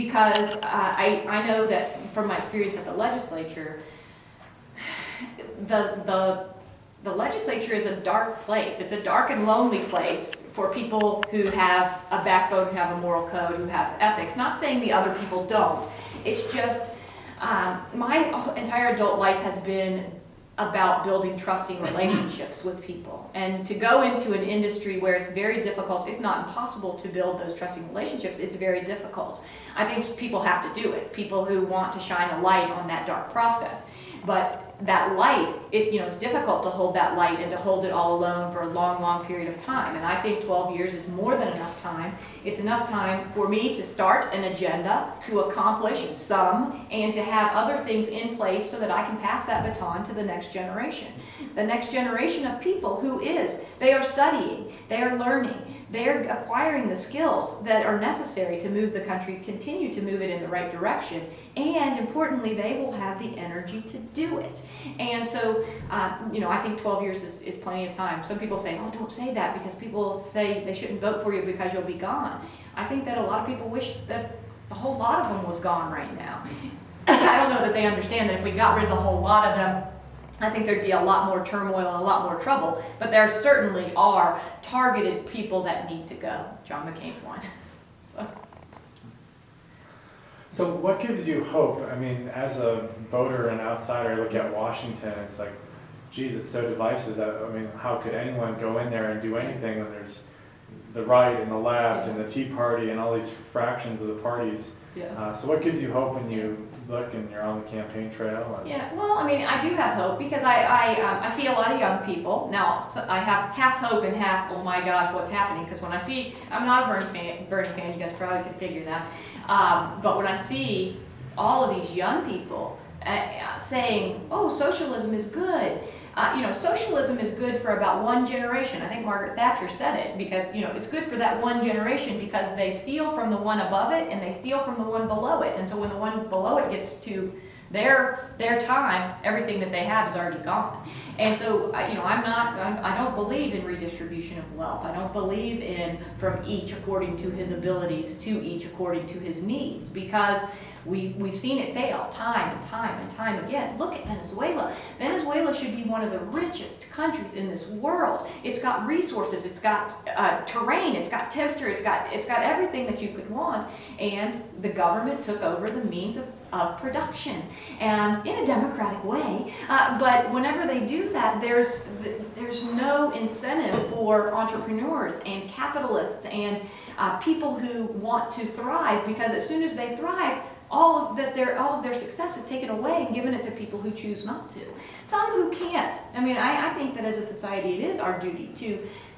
because I know that from my experience at the legislature, the legislature is a dark place. It's a dark and lonely place for people who have a backbone, who have a moral code, who have ethics. Not saying the other people don't. It's just my entire adult life has been about building trusting relationships with people. And to go into an industry where it's very difficult, if not impossible, to build those trusting relationships, it's very difficult. I think people have to do it. People who want to shine a light on that dark process. But that light, it's difficult to hold that light and to hold it all alone for a long, long period of time. And I think 12 years is more than enough time. It's enough time for me to start an agenda, to accomplish some, and to have other things in place so that I can pass that baton to the next generation. The next generation of people they are studying, they are learning, they're acquiring the skills that are necessary to move the country, continue to move it in the right direction, and importantly, they will have the energy to do it. And so, I think 12 years is plenty of time. Some people say, oh, don't say that because people say they shouldn't vote for you because you'll be gone. I think that a lot of people wish that a whole lot of them was gone right now. I don't know that they understand that if we got rid of a whole lot of them, I think there'd be a lot more turmoil and a lot more trouble, but there certainly are targeted people that need to go. John McCain's one. So what gives you hope? I mean, as a voter and outsider, I look at Washington, it's like, geez, it's so divisive. I mean, how could anyone go in there and do anything when there's the right and the left and the Tea Party and all these fractions of the parties? Yes. So what gives you hope when you look and you're on the campaign trail? Yeah, well, I mean, I do have hope because I see a lot of young people. Now, so I have half hope and half, oh my gosh, what's happening? Because when I see, I'm not a Bernie fan, you guys probably could figure that. But when I see all of these young people saying, oh, socialism is good. Socialism is good for about one generation. I think Margaret Thatcher said it because, it's good for that one generation because they steal from the one above it and they steal from the one below it. And so when the one below it gets to their time, everything that they have is already gone. And so, I don't believe in redistribution of wealth. I don't believe in from each according to his abilities to each according to his needs because we've seen it fail time and time and time again. Look at Venezuela. Venezuela should be one of the richest countries in this world. It's got resources, it's got terrain, it's got temperature, it's got everything that you could want, and the government took over the means of production, and in a democratic way. But whenever they do that, there's no incentive for entrepreneurs and capitalists and people who want to thrive, because as soon as they thrive, all of their success is taken away and given it to people who choose not to. Some who can't. I mean, I think that as a society, it is our duty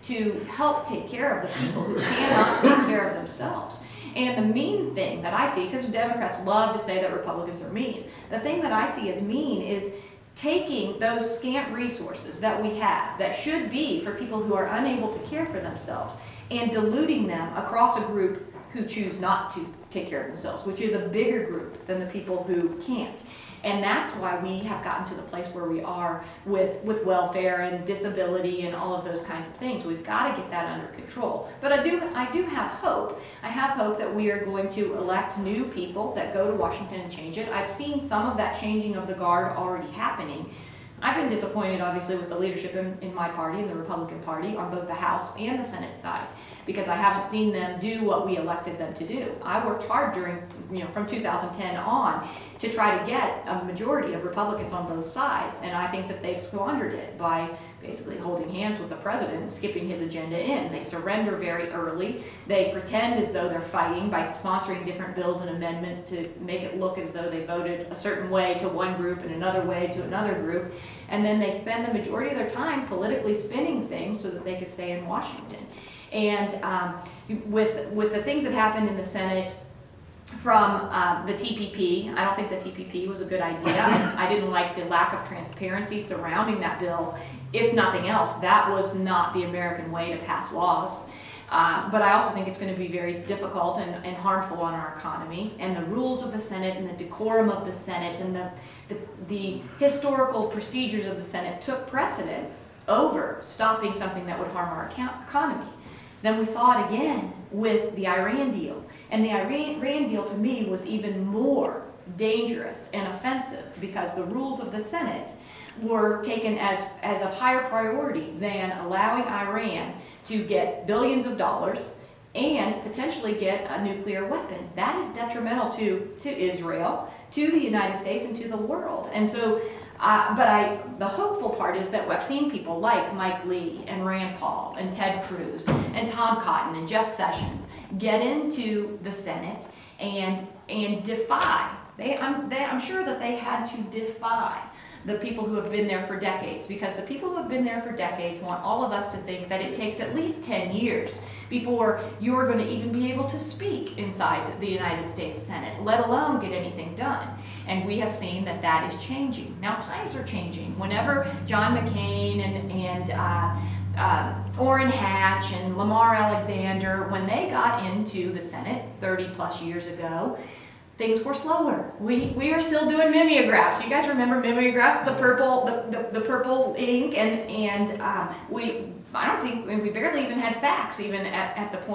to help take care of the people who cannot take care of themselves. And the mean thing that I see, because Democrats love to say that Republicans are mean, the thing that I see as mean is taking those scant resources that we have that should be for people who are unable to care for themselves and diluting them across a group who choose not to take care of themselves, which is a bigger group than the people who can't. And that's why we have gotten to the place where we are with welfare and disability and all of those kinds of things. We've got to get that under control. But I do have hope. I have hope that we are going to elect new people that go to Washington and change it. I've seen some of that changing of the guard already happening. I've been disappointed, obviously, with the leadership in my party, in the Republican Party, on both the House and the Senate side, because I haven't seen them do what we elected them to do. I worked hard from 2010 on to try to get a majority of Republicans on both sides, and I think that they've squandered it by basically holding hands with the president and skipping his agenda in. They surrender very early. They pretend as though they're fighting by sponsoring different bills and amendments to make it look as though they voted a certain way to one group and another way to another group. And then they spend the majority of their time politically spinning things so that they could stay in Washington. And with the things that happened in the Senate from the TPP, I don't think the TPP was a good idea. I didn't like the lack of transparency surrounding that bill. If nothing else, that was not the American way to pass laws. But I also think it's going to be very difficult and harmful on our economy. And the rules of the Senate and the decorum of the Senate and the historical procedures of the Senate took precedence over stopping something that would harm our economy. Then we saw it again with the Iran deal. And the Iran deal to me was even more dangerous and offensive because the rules of the Senate were taken as of higher priority than allowing Iran to get billions of dollars and potentially get a nuclear weapon. That is detrimental to Israel, to the United States, and to the world. And so, the hopeful part is that we've seen people like Mike Lee and Rand Paul and Ted Cruz and Tom Cotton and Jeff Sessions get into the Senate and defy. I'm sure that they had to defy the people who have been there for decades, because the people who have been there for decades want all of us to think that it takes at least 10 years before you're going to even be able to speak inside the United States Senate, let alone get anything done. And we have seen that that is changing. Now times are changing. Whenever John McCain and Orrin Hatch and Lamar Alexander, when they got into the Senate 30 plus years ago, things were slower. We are still doing mimeographs. You guys remember mimeographs, the purple ink, and we barely even had fax even at that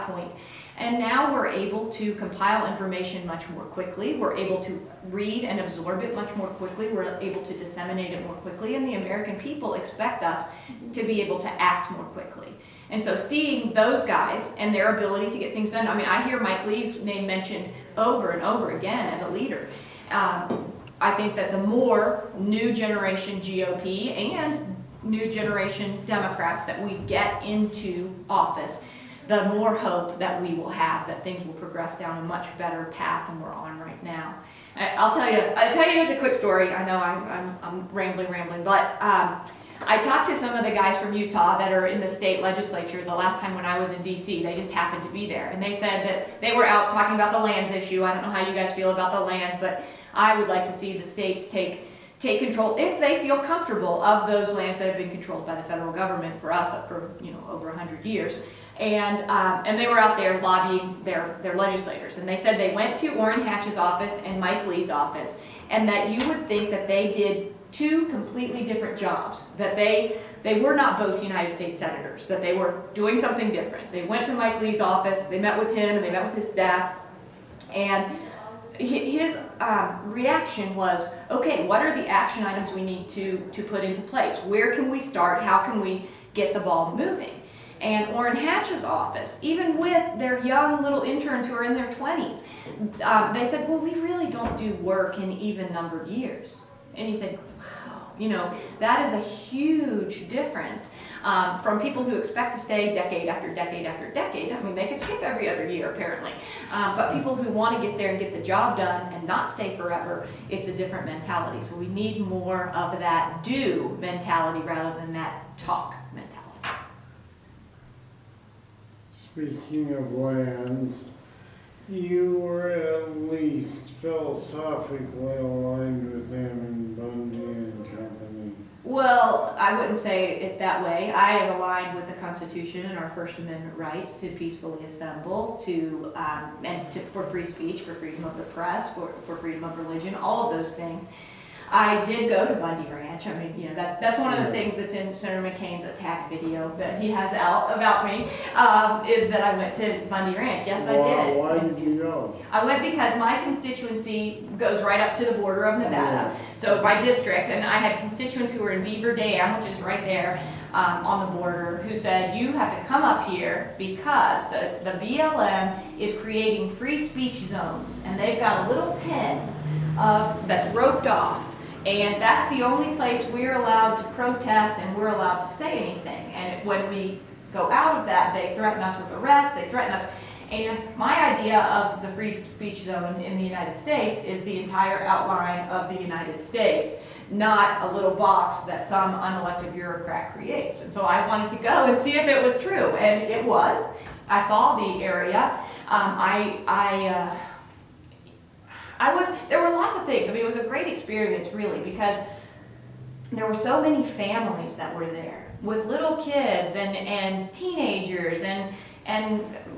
point. And now we're able to compile information much more quickly. We're able to read and absorb it much more quickly. We're able to disseminate it more quickly, and the American people expect us to be able to act more quickly. And so seeing those guys and their ability to get things done, I mean, I hear Mike Lee's name mentioned over and over again as a leader. I think that the more new generation GOP and new generation Democrats that we get into office, the more hope that we will have that things will progress down a much better path than we're on right now. I'll tell you just a quick story. I know I'm rambling, but I talked to some of the guys from Utah that are in the state legislature the last time when I was in DC. They just happened to be there. And they said that they were out talking about the lands issue. I don't know how you guys feel about the lands, but I would like to see the states take control, if they feel comfortable, of those lands that have been controlled by the federal government for us for over 100 years. And they were out there lobbying their legislators. And they said they went to Orrin Hatch's office and Mike Lee's office, and that you would think that they did two completely different jobs, that they were not both United States senators, that they were doing something different. They went to Mike Lee's office, they met with him, and they met with his staff, and his reaction was, okay, what are the action items we need to put into place? Where can we start? How can we get the ball moving? And Orrin Hatch's office, even with their young little interns who are in their 20s, they said, well, we really don't do work in even-numbered years. And you think, wow, that is a huge difference from people who expect to stay decade after decade after decade. I mean, they could skip every other year, apparently. But people who want to get there and get the job done and not stay forever, it's a different mentality. So we need more of that do mentality rather than that talk mentality. Speaking of lands, you were at least philosophically aligned with them in Bundy and Company. Well, I wouldn't say it that way. I am aligned with the Constitution and our First Amendment rights to peacefully assemble, for free speech, for freedom of the press, for freedom of religion, all of those things. I did go to Bundy Ranch. I mean, that's one of the things that's in Senator McCain's attack video that he has out about me, is that I went to Bundy Ranch. Yes, I did. Why did you go? I went because my constituency goes right up to the border of Nevada, so my district, and I had constituents who were in Beaver Dam, which is right there on the border, who said, you have to come up here because the BLM is creating free speech zones, and they've got a little pen that's roped off. And that's the only place we're allowed to protest and we're allowed to say anything. And when we go out of that, they threaten us with arrest, they threaten us. And my idea of the free speech zone in the United States is the entire outline of the United States, not a little box that some unelected bureaucrat creates. And so I wanted to go and see if it was true. And it was. I saw the area. There were lots of things. I mean, it was a great experience, really, because there were so many families that were there with little kids and teenagers and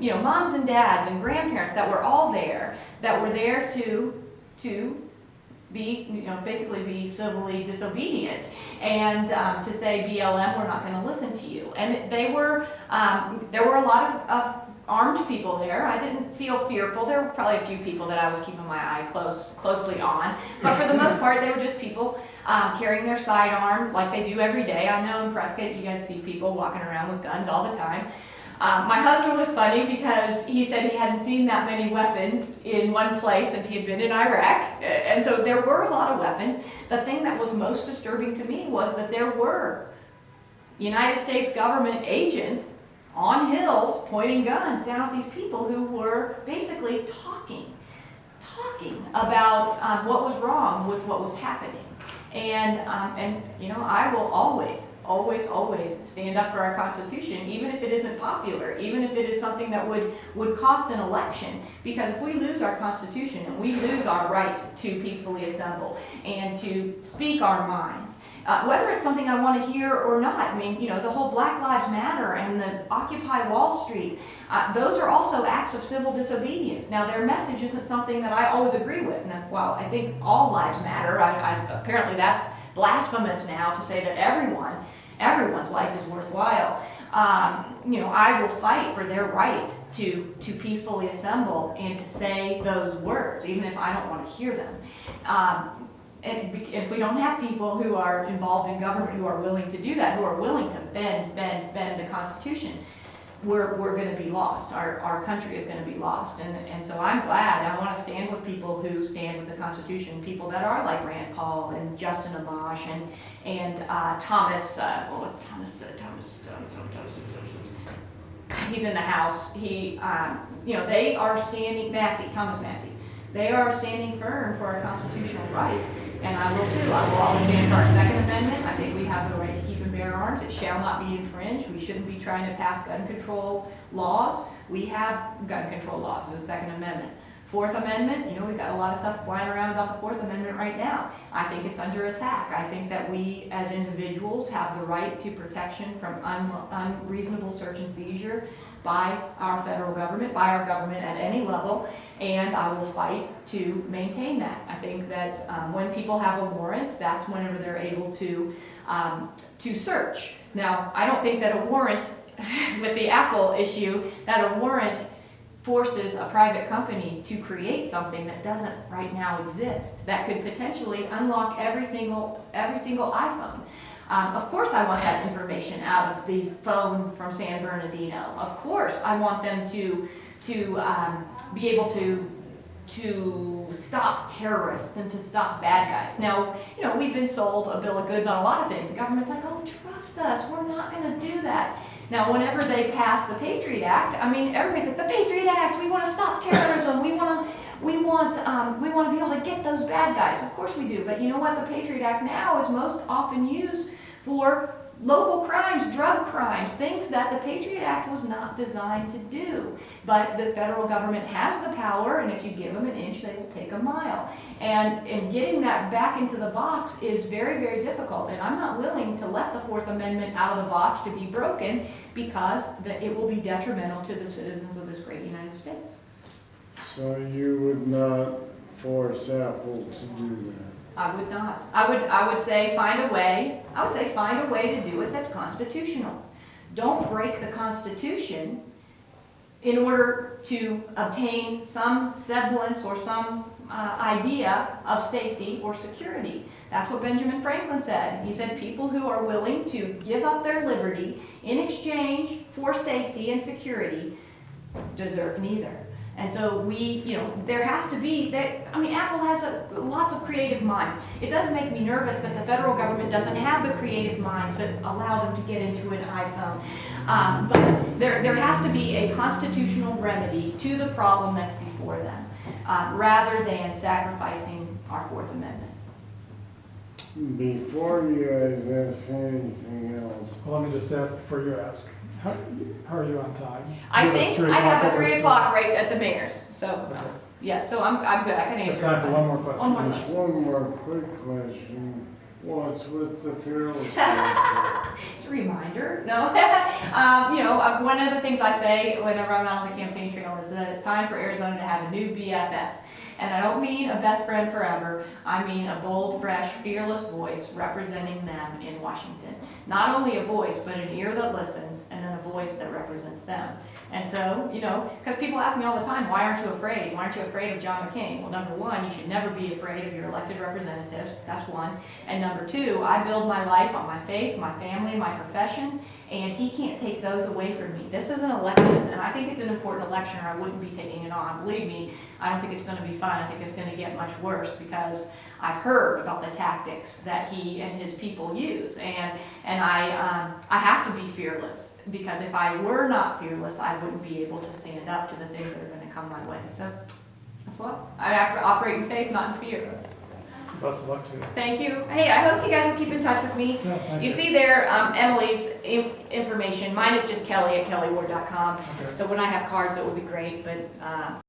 moms and dads and grandparents that were all there, that were there to basically be civilly disobedient, and to say BLM, we're not going to listen to you. And there were a lot of armed people there. I didn't feel fearful. There were probably a few people that I was keeping my eye closely on, but for the most part, they were just people carrying their sidearm like they do every day. I know in Prescott, you guys see people walking around with guns all the time. My husband was funny because he said he hadn't seen that many weapons in one place since he had been in Iraq, and so there were a lot of weapons. The thing that was most disturbing to me was that there were United States government agents on hills pointing guns down at these people who were basically talking about what was wrong with what was happening. And I will always stand up for our Constitution, even if it isn't popular, even if it is something that would cost an election. Because if we lose our Constitution and we lose our right to peacefully assemble and to speak our minds, whether it's something I want to hear or not, I mean, the whole Black Lives Matter and the Occupy Wall Street, those are also acts of civil disobedience. Now, their message isn't something that I always agree with. Now, while I think all lives matter, apparently that's blasphemous now to say that everyone's life is worthwhile. I will fight for their right to peacefully assemble and to say those words, even if I don't want to hear them. And if we don't have people who are involved in government who are willing to do that, who are willing to bend the Constitution, we're going to be lost. Our country is going to be lost. And so I'm glad. I want to stand with people who stand with the Constitution, people that are like Rand Paul and Justin Amash and Thomas. He's in the House. They are standing. Thomas Massey. They are standing firm for our constitutional rights, and I will too. I will always stand for our Second Amendment. I think we have the right to keep and bear arms. It shall not be infringed. We shouldn't be trying to pass gun control laws. We have gun control laws. It's the Second Amendment. Fourth Amendment, we've got a lot of stuff flying around about the Fourth Amendment right now. I think it's under attack. I think that we as individuals have the right to protection from unreasonable search and seizure by our federal government, by our government at any level, and I will fight to maintain that. I think that when people have a warrant, that's whenever they're able to search. Now, I don't think that a warrant, with the Apple issue, that a warrant forces a private company to create something that doesn't right now exist, that could potentially unlock every single iPhone. Of course I want that information out of the phone from San Bernardino. Of course I want them to be able to stop terrorists and to stop bad guys. Now, we've been sold a bill of goods on a lot of things. The government's like, oh, trust us, we're not going to do that. Now, whenever they pass the Patriot Act, everybody's like, the Patriot Act, we want to stop terrorism, we want to be able to get those bad guys. Of course we do, but you know what? The Patriot Act now is most often used for local crimes, drug crimes, things that the Patriot Act was not designed to do. But the federal government has the power, and if you give them an inch, they will take a mile. And getting that back into the box is very, very difficult. And I'm not willing to let the Fourth Amendment out of the box to be broken, because it will be detrimental to the citizens of this great United States. So you would not force Apple to do that? I would not. I would say find a way. I would say find a way to do it that's constitutional. Don't break the Constitution in order to obtain some semblance or some idea of safety or security. That's what Benjamin Franklin said. He said people who are willing to give up their liberty in exchange for safety and security deserve neither. And so there has to be, Apple has lots of creative minds. It does make me nervous that the federal government doesn't have the creative minds that allow them to get into an iPhone. But there has to be a constitutional remedy to the problem that's before them, rather than sacrificing our Fourth Amendment. Before you guys ask anything else. Well, let me just ask before you ask. How are you on time? I think I have a 3 so- o'clock right at the mayor's. So, Okay. yeah, so I'm good. I can answer. There's time for one more question. One more. Just one more quick question. What's with the funeral sponsor? It's a reminder. No. One of the things I say whenever I'm out on the campaign trail is that it's time for Arizona to have a new BFF. And I don't mean a best friend forever. I mean a bold, fresh, fearless voice representing them in Washington. Not only a voice, but an ear that listens, and then a voice that represents them. And so, you know, because people ask me all the time, why aren't you afraid? Why aren't you afraid of John McCain? Well, number one, you should never be afraid of your elected representatives. That's one. And number two, I build my life on my faith, my family, my profession, and he can't take those away from me. This is an election, and I think it's an important election, or I wouldn't be taking it on. Believe me, I don't think it's going to be fun. I think it's going to get much worse because I've heard about the tactics that he and his people use, and I have to be fearless, because if I were not fearless, I wouldn't be able to stand up to the things that are going to come my way. So that's what I have to operate in faith, not in fear. Best of luck to you. Thank you. Hey, I hope you guys will keep in touch with me. Yeah, thank You see there Emily's information. Mine is just Kelli at kelliward.com. Okay. So when I have cards, it would be great, but